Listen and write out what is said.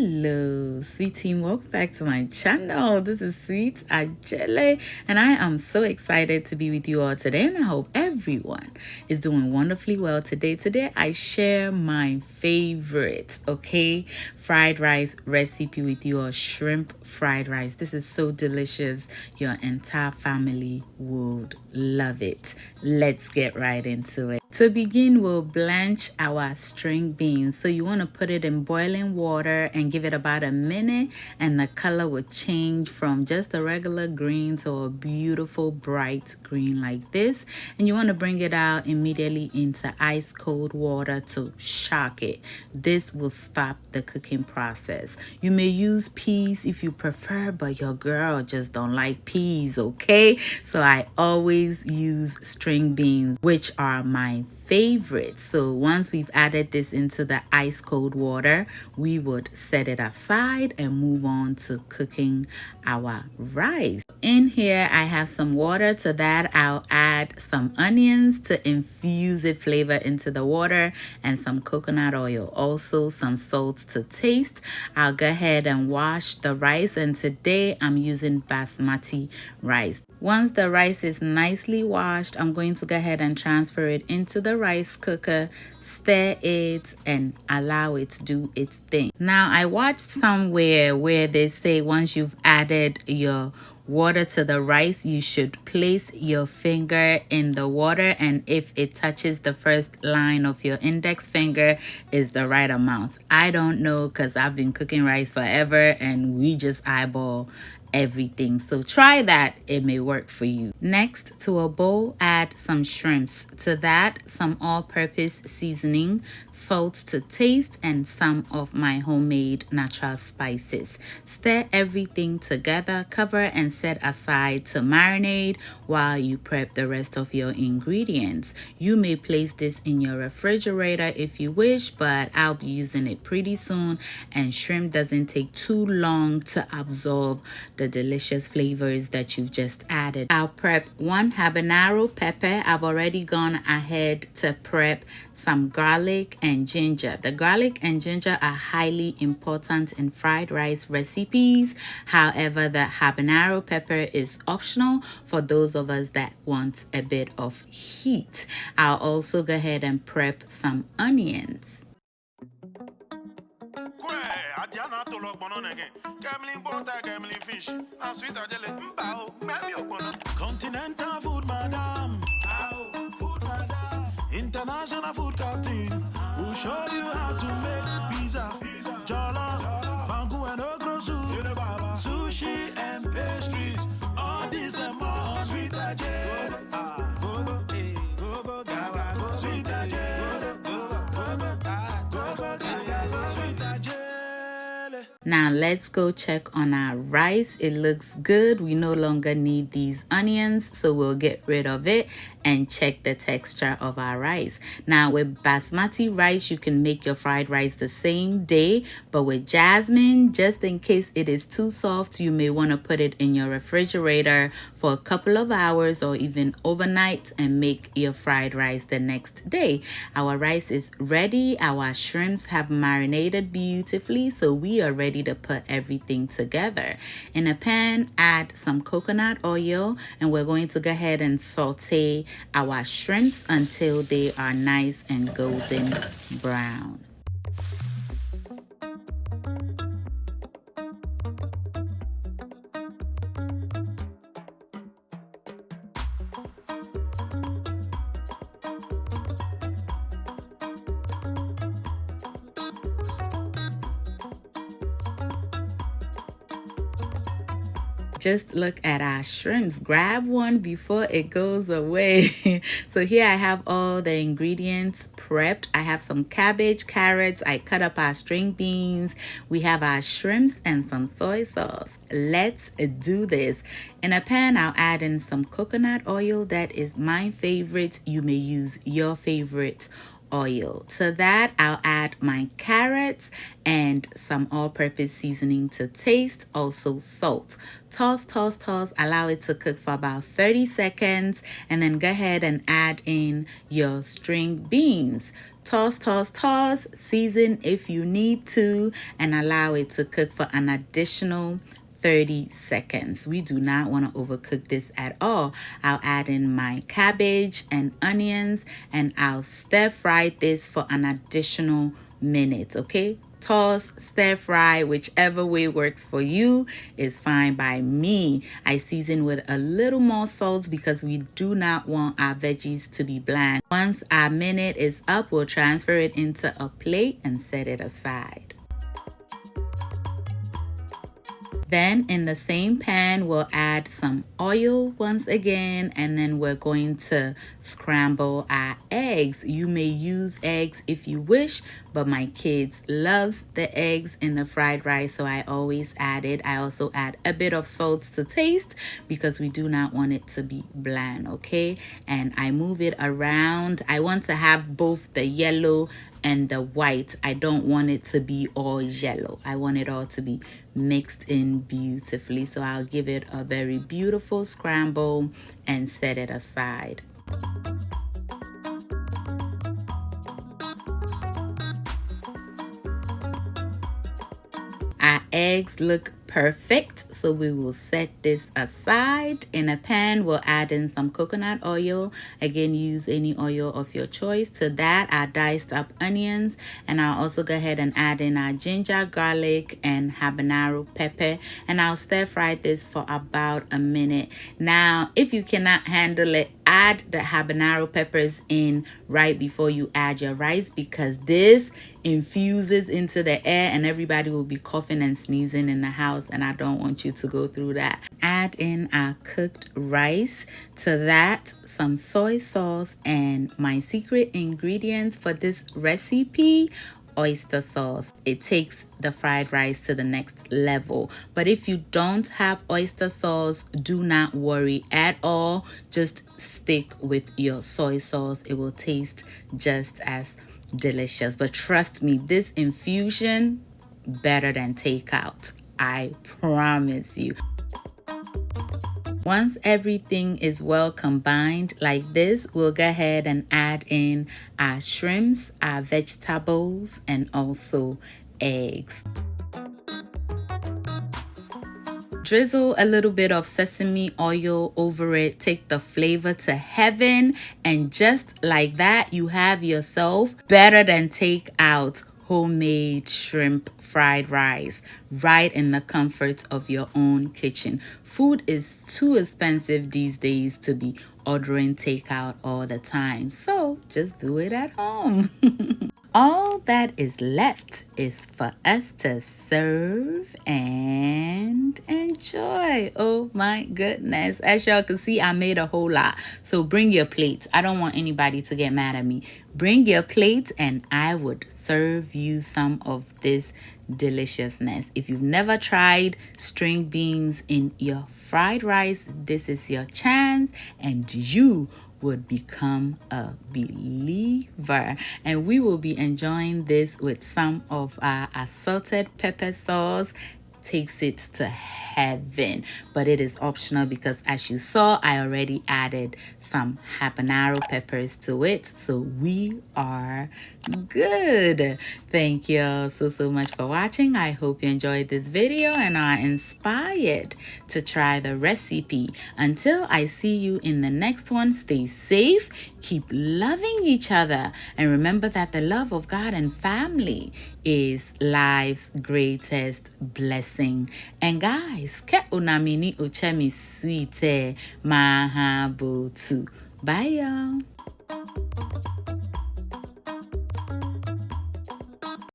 Hello, sweet team. Welcome back to my channel. This is Sweet Ajele, and I am so excited to be with you all today, and I hope everyone is doing wonderfully well today. Today, I share my favorite, fried rice recipe with you, or shrimp fried rice. This is so delicious. Your entire family would love it. Let's get right into it. To begin, we'll blanch our string beans. So you want to put it in boiling water and give it about a minute, and the color will change from just a regular green to a beautiful bright green like this. And you want to bring it out immediately into ice cold water to shock it. This will stop the cooking process. You may use peas if you prefer, but your girl just don't like peas, okay? So I always use string beans, which are my favorite. So once we've added this into the ice cold water, we would set it aside and move on to cooking our rice. In here, I have some water. To that, I'll add some onions to infuse the flavor into the water, and some coconut oil, also some salt to taste. I'll go ahead and wash the rice, and today I'm using basmati rice. Once the rice is nicely washed, I'm going to go ahead and transfer it into the rice cooker, stir it, and allow it to do its thing. Now, I watched somewhere where they say once you've added your water to the rice, you should place your finger in the water, and if it touches the first line of your index finger is the right amount. I don't know, because I've been cooking rice forever and we just eyeball everything. So try that, it may work for you. Next, to a bowl, add some shrimps. To that, some all-purpose seasoning, salt to taste, and some of my homemade natural spices. Stir everything together, cover and set aside to marinate while you prep the rest of your ingredients. You may place this in your refrigerator if you wish, but I'll be using it pretty soon, and shrimp doesn't take too long to absorb the delicious flavors that you've just added. I'll prep 1 habanero pepper. I've already gone ahead to prep some garlic and ginger. The garlic and ginger are highly important in fried rice recipes. However, the habanero pepper is optional for those of us that want a bit of heat. I'll also go ahead and prep some onions. Continental food, madam. Food, madam. International food captain. We'll show you how to make pizza, jollof, banku and okra soup, sushi and pastries. All this and more. Sweet Ajele. Go go, go go, gaga go. Sweet Ajele. Go go, go go, gaga go. Sweet Ajele. Now let's go check on our rice. It looks good. We no longer need these onions, so we'll get rid of it and check the texture of our rice. Now with basmati rice, you can make your fried rice the same day, but with jasmine, just in case it is too soft, you may want to put it in your refrigerator for a couple of hours or even overnight and make your fried rice the next day. Our rice is ready. Our shrimps have marinated beautifully, so we are ready to put everything together. In a pan, add some coconut oil, and we're going to go ahead and saute our shrimps until they are nice and golden brown. Just look at our shrimps. Grab one before it goes away. So here I have all the ingredients prepped. I have some cabbage, carrots. I cut up our string beans. We have our shrimps and some soy sauce. Let's do this. In a pan, I'll add in some coconut oil. That is my favorite. You may use your favorite oil. To that, I'll add my carrots and some all-purpose seasoning to taste, also salt. Toss, toss, toss, allow it to cook for about 30 seconds, and then go ahead and add in your string beans. Toss, toss, toss, season if you need to, and allow it to cook for an additional 30 seconds. We do not want to overcook this at all. I'll add in my cabbage and onions, and I'll stir fry this for an additional minute, okay? Toss, stir fry, whichever way works for you is fine by me. I season with a little more salt because we do not want our veggies to be bland. Once our minute is up, we'll transfer it into a plate and set it aside. Then in the same pan, we'll add some oil once again, and then we're going to scramble our eggs. You may use eggs if you wish, but my kids loves the eggs in the fried rice, so I always add it. I also add a bit of salt to taste because we do not want it to be bland, okay? And I move it around. I want to have both the yellow and the white. I don't want it to be all yellow. I want it all to be mixed in beautifully. So I'll give it a very beautiful scramble and set it aside. Our eggs look perfect, so we will set this aside. In a pan, we'll add in some coconut oil. Again, use any oil of your choice. To that, our diced up onions, and I'll also go ahead and add in our ginger, garlic, and habanero pepper, and I'll stir fry this for about a minute. Now, if you cannot handle it, add the habanero peppers in right before you add your rice, because this infuses into the air and everybody will be coughing and sneezing in the house, and I don't want you to go through that. Add in our cooked rice. To that, some soy sauce, and my secret ingredients for this recipe, oyster sauce. It takes the fried rice to the next level. But if you don't have oyster sauce, do not worry at all. Just stick with your soy sauce. It will taste just as delicious. But trust me, this infusion better than takeout. I promise you. Once everything is well combined like this, we'll go ahead and add in our shrimps, our vegetables, and also eggs. Drizzle a little bit of sesame oil over it. Take the flavor to heaven. And just like that, you have yourself better than takeout homemade shrimp fried rice right in the comforts of your own kitchen. Food is too expensive these days to be ordering takeout all the time, so just do it at home. All that is left is for us to serve and enjoy. Oh my goodness. As y'all can see, I made a whole lot. So bring your plates. I don't want anybody to get mad at me. Bring your plate and I would serve you some of this deliciousness. If you've never tried string beans in your fried rice, this is your chance, and you would become a believer. And we will be enjoying this with some of our assorted pepper sauce. Takes it to heaven, but it is optional because, as you saw, I already added some habanero peppers to it, so we are good. Thank you so much for watching. I hope you enjoyed this video and are inspired to try the recipe. Until I see you in the next one, stay safe, keep loving each other, and remember that the love of God and family is life's greatest blessing. And guys, ke unamini uchemi sweet mahabutu. Bye y'all.